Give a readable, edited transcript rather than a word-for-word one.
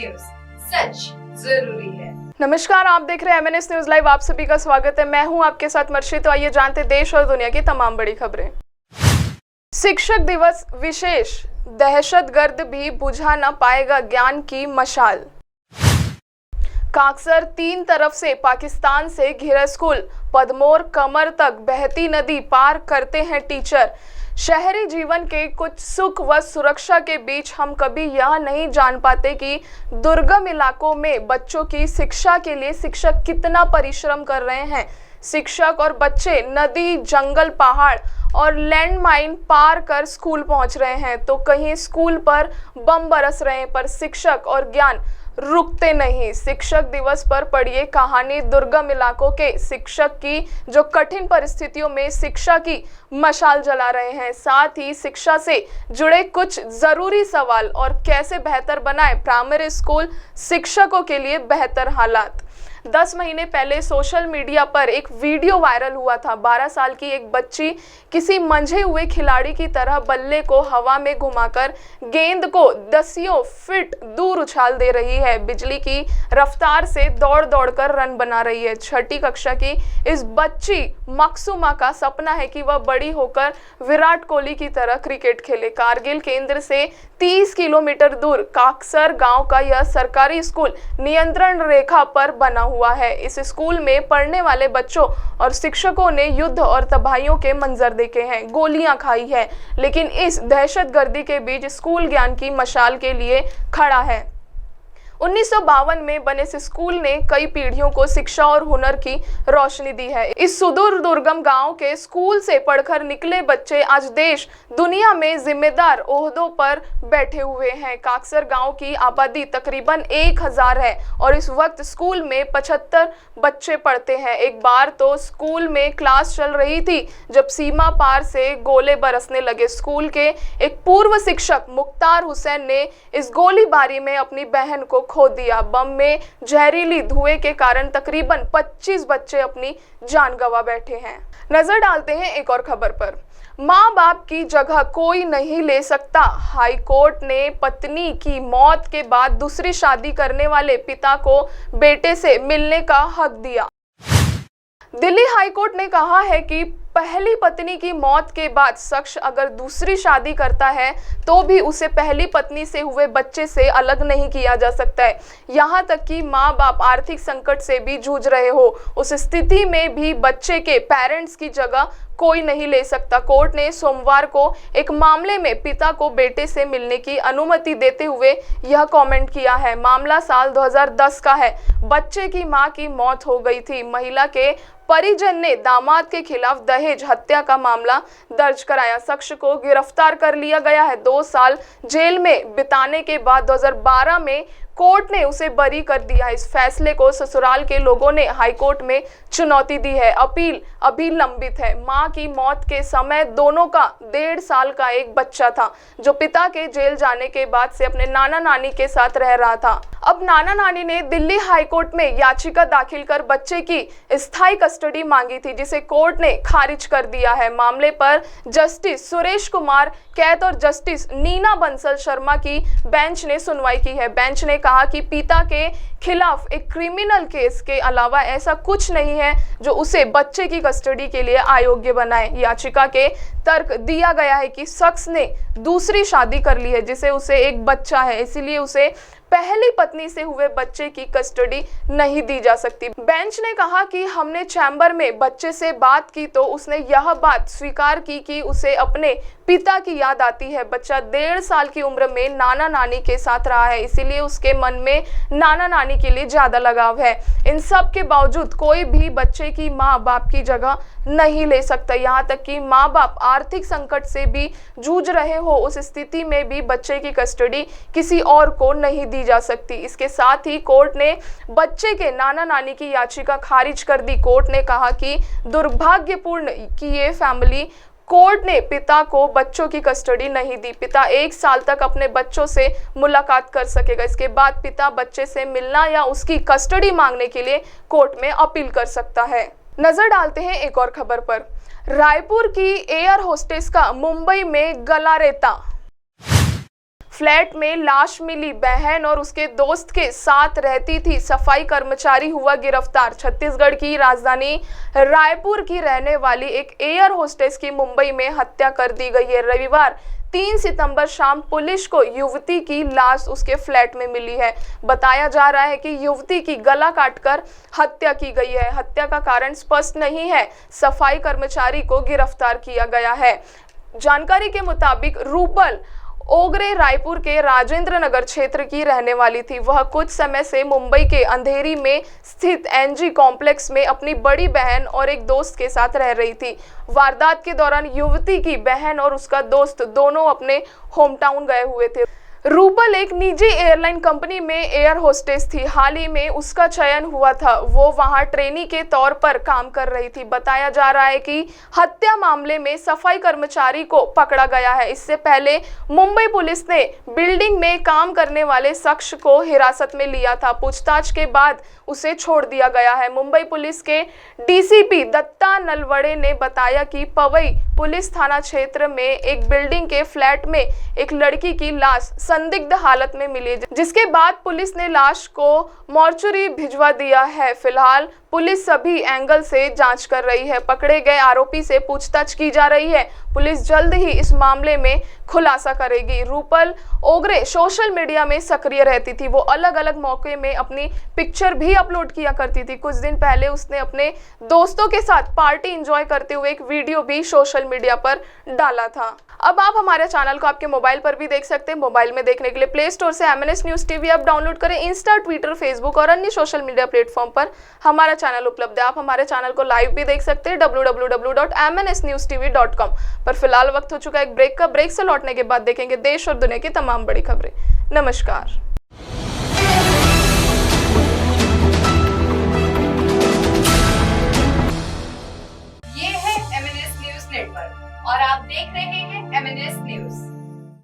News, सच जरूरी है। नमस्कार, आप देख रहे हैं MNS न्यूज लाइव। आप सभी का स्वागत है। मैं हूं आपके साथ मर्शी। तो आइए जानते देश और दुनिया की तमाम बड़ी खबरें। शिक्षक दिवस विशेष, दहशतगर्द भी बुझा न पाएगा ज्ञान की मशाल। काकसर 3 तरफ से पाकिस्तान से घिरा स्कूल, पदमोर कमर तक बहती नदी पार करते हैं टीचर। शहरी जीवन के कुछ सुख व सुरक्षा के बीच हम कभी यह नहीं जान पाते कि दुर्गम इलाकों में बच्चों की शिक्षा के लिए शिक्षक कितना परिश्रम कर रहे हैं। शिक्षक और बच्चे नदी, जंगल, पहाड़ और लैंडमाइन पार कर स्कूल पहुंच रहे हैं, तो कहीं स्कूल पर बम बरस रहे हैं, पर शिक्षक और ज्ञान रुकते नहीं। शिक्षक दिवस पर पढ़िए कहानी दुर्गम इलाकों के शिक्षक की, जो कठिन परिस्थितियों में शिक्षा की मशाल जला रहे हैं। साथ ही शिक्षा से जुड़े कुछ जरूरी सवाल और कैसे बेहतर बनाए प्राइमरी स्कूल शिक्षकों के लिए बेहतर हालात। 10 महीने पहले सोशल मीडिया पर एक वीडियो वायरल हुआ था। 12 साल की एक बच्ची किसी मंझे हुए खिलाड़ी की तरह बल्ले को हवा में घुमाकर गेंद को दसियों फीट दूर उछाल दे रही है। बिजली की रफ्तार से दौड़ दौड़ कर रन बना रही है। 6ठी कक्षा की इस बच्ची मकसूमा का सपना है कि वह बड़ी होकर विराट कोहली की तरह क्रिकेट खेले। कारगिल केंद्र से 30 किलोमीटर दूर काकसर गांव का यह सरकारी स्कूल नियंत्रण रेखा पर बना हुआ है। इस स्कूल में पढ़ने वाले बच्चों और शिक्षकों ने युद्ध और तबाहियों के मंजर देखे हैं, गोलियां खाई है, लेकिन इस दहशतगर्दी के बीच स्कूल ज्ञान की मशाल के लिए खड़ा है। 1952 में बने इस स्कूल ने कई पीढ़ियों को शिक्षा और हुनर की रोशनी दी है। इस सुदूर दुर्गम गांव के स्कूल से पढ़कर निकले बच्चे आज देश दुनिया में जिम्मेदार ओहदों पर बैठे हुए हैं। काकसर गांव की आबादी तकरीबन 1000 है और इस वक्त स्कूल में 75 बच्चे पढ़ते हैं। एक बार तो स्कूल में क्लास चल रही थी जब सीमा पार से गोले बरसने लगे। स्कूल के एक पूर्व शिक्षक मुख्तार हुसैन ने इस गोलीबारी में अपनी बहन को खो दिया। बम में जहरीली धुएं के कारण तकरीबन 25 बच्चे अपनी जान गंवा बैठे हैं। नजर डालते हैं एक और खबर पर। माँ बाप की जगह कोई नहीं ले सकता। हाई कोर्ट ने पत्नी की मौत के बाद दूसरी शादी करने वाले पिता को बेटे से मिलने का हक दिया। दिल्ली हाई कोर्ट ने कहा है कि पहली पत्नी की मौत के बाद शख्स अगर दूसरी शादी करता है तो भी उसे पहली पत्नी से हुए बच्चे से अलग नहीं किया जा सकता है। यहाँ तक कि माँ बाप आर्थिक संकट से भी जूझ रहे हो, उस स्थिति में भी बच्चे के पेरेंट्स की जगह कोई नहीं ले सकता। कोर्ट ने सोमवार को एक मामले में पिता को बेटे से मिलने की अनुमति देते हुए यह कमेंट किया है। मामला साल 2010 का है। बच्चे की मां की मौत हो गई थी। महिला के परिजन ने दामाद के खिलाफ दहेज हत्या का मामला दर्ज कराया। शख्स को गिरफ्तार कर लिया गया है। 2 साल जेल में बिताने के बाद 2012 में कोर्ट ने उसे बरी कर दिया। इस फैसले को ससुराल के लोगों ने हाईकोर्ट में चुनौती दी है। अपील अभी लंबित है। मां की मौत के समय दोनों का 1.5 साल का एक बच्चा था, जो पिता के जेल जाने के बाद से अपने नाना नानी के साथ रह रहा था। अब नाना नानी ने दिल्ली हाईकोर्ट में याचिका दाखिल कर बच्चे की स्थायी कस्टडी मांगी थी, जिसे कोर्ट ने खारिज कर दिया है। मामले पर जस्टिस सुरेश कुमार कैत और जस्टिस नीना बंसल शर्मा की बेंच ने सुनवाई की है। बेंच ने कहा कि पिता के खिलाफ एक क्रिमिनल केस के अलावा ऐसा कुछ नहीं है जो उसे बच्चे की कस्टडी के लिए अयोग्य बनाए। याचिका के तर्क दिया गया है कि शख्स ने दूसरी शादी कर ली है, जिसे उसे एक बच्चा है, इसीलिए उसे पहली पत्नी से हुए बच्चे की कस्टडी नहीं दी जा सकती। बेंच ने कहा कि हमने चैम्बर में बच्चे से बात की तो उसने यह बात स्वीकार की कि उसे अपने पिता की याद आती है। बच्चा 1.5 साल की उम्र में नाना नानी के साथ रहा है, इसीलिए उसके मन में नाना नानी के लिए ज्यादा लगाव है। इन सब के बावजूद कोई भी बच्चे की माँ बाप की जगह नहीं ले सकता। यहाँ तक कि माँ बाप आर्थिक संकट से भी जूझ रहे हो, उस स्थिति में भी बच्चे की कस्टडी किसी और को नहीं दी जा सकती। इसके साथ ही कोर्ट ने बच्चे के नाना नानी की याचिका खारिज कर दी। कोर्ट ने कहा कि दुर्भाग्यपूर्ण कि ये फैमिली कोर्ट ने पिता को बच्चों की कस्टडी नहीं दी। पिता 1 साल तक अपने बच्चों से मुलाकात कर सकेगा। इसके बाद पिता बच्चे से मिलना या उसकी कस्टडी मांगने के लिए कोर्ट में अपील कर सकता है। नजर डालते हैं एक और खबर पर। रायपुर की एयर होस्टेस का मुंबई में गला रेता। फ्लैट में लाश मिली, बहन और उसके दोस्त के साथ रहती थी, सफाई कर्मचारी हुआ गिरफ्तार। छत्तीसगढ़ की राजधानी रायपुर की रहने वाली एक एयर होस्टेस की मुंबई में हत्या कर दी गई है। रविवार 3 सितंबर शाम पुलिस को युवती की लाश उसके फ्लैट में मिली है। बताया जा रहा है कि युवती की गला काटकर हत्या की गई है। हत्या का कारण स्पष्ट नहीं है। सफाई कर्मचारी को गिरफ्तार किया गया है। जानकारी के मुताबिक रूपल ओगरे रायपुर के राजेंद्र नगर क्षेत्र की रहने वाली थी। वह कुछ समय से मुंबई के अंधेरी में स्थित एनजी कॉम्प्लेक्स में अपनी बड़ी बहन और एक दोस्त के साथ रह रही थी। वारदात के दौरान युवती की बहन और उसका दोस्त दोनों अपने होम टाउन गए हुए थे। रूपल एक निजी एयरलाइन कंपनी में एयर होस्टेस थी। हाल ही में उसका चयन हुआ था। वो वहां ट्रेनी के तौर पर काम कर रही थी। बताया जा रहा है कि हत्या मामले में सफाई कर्मचारी को पकड़ा गया है। इससे पहले मुंबई पुलिस ने बिल्डिंग में काम करने वाले शख्स को हिरासत में लिया था। पूछताछ के बाद उसे छोड़ दिया गया है। मुंबई पुलिस के डीसीपी दत्ता नलवड़े ने बताया कि पवई पुलिस थाना क्षेत्र में एक बिल्डिंग के फ्लैट में एक लड़की की लाश संदिग्ध हालत में मिली, जिसके बाद पुलिस ने लाश को मॉर्चरी भिजवा दिया है। फिलहाल पुलिस सभी एंगल से जांच कर रही है। पकड़े गए आरोपी से पूछताछ की जा रही है। पुलिस जल्द ही इस मामले में खुलासा करेगी। रूपल ओगरे सोशल मीडिया में सक्रिय रहती थी। वो अलग अलग मौके में अपनी पिक्चर भी अपलोड किया करती थी। कुछ दिन पहले उसने अपने दोस्तों के साथ पार्टी एंजॉय करते हुए एक वीडियो भी सोशल मीडिया पर डाला था। अब आप हमारे चैनल को आपके मोबाइल पर भी देख सकते हैं। मोबाइल में देखने के लिए प्ले स्टोर से MNS news TV app download करें। इंस्टा, ट्विटर, फेसबुक और अन्य सोशल मीडिया प्लेटफॉर्म पर हमारा चैनल उपलब्ध है। आप हमारे चैनल को लाइव भी देख सकते हैं www.mnsnewstv.com पर। फिलहाल वक्त हो चुका है एक ब्रेक का। ब्रेक से लौटने के बाद देखेंगे देश और दुनिया की तमाम बड़ी खबरें। नमस्कार। ये है MNS न्यूज नेटवर्क और आप देख रहे हैं MNS न्यूज।